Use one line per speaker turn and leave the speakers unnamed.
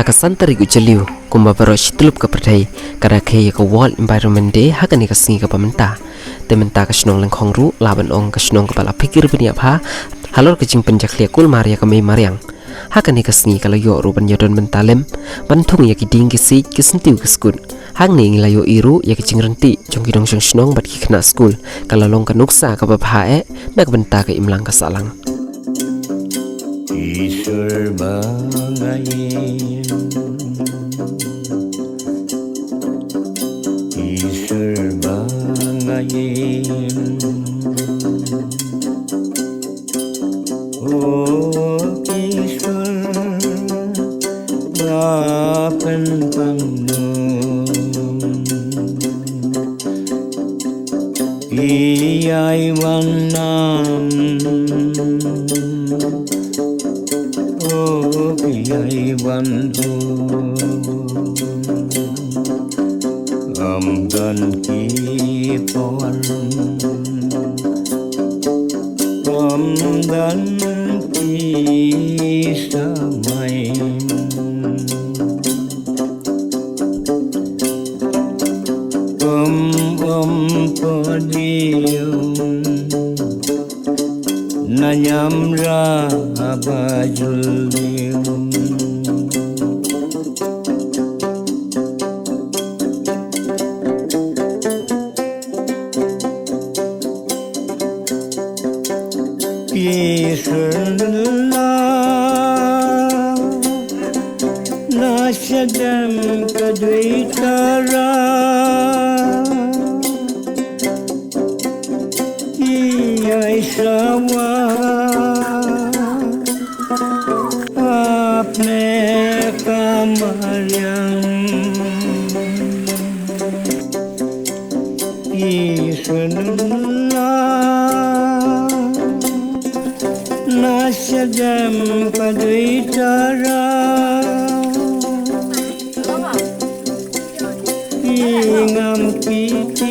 Hakasan tarigu jeliu kumba barosh tulup ke perdai kada ke ke World Environment Day hakani ka singi ka pamenta tementa ka snong leng khongru laban ong ka snong kepala pikir benia pha halor ke jing penjaklia kul maria ka mei mariang hakani ka singi kala yo ru ban yodon mentalem bantung ya ki ding ki si ki sentiu ke skun hang ni ngila yo iru ya ki jing renti jong ki dong snong bat ki khna school kala long ka nuksa ka ba pha e nak benta ka imlang ka salang
Ishwar bangayin Ishwar bangayin Oh Ishwar Bapan pangnun Iyai wanam Iyai bantu Amdan kipon Amdan kisamay Padiyong Nanyamra abajuliyong Isarlah Nasyadam kadwitara Iyai sawa Apne kamaryang Isarlah Nasyadam kadwitara Ingam kiti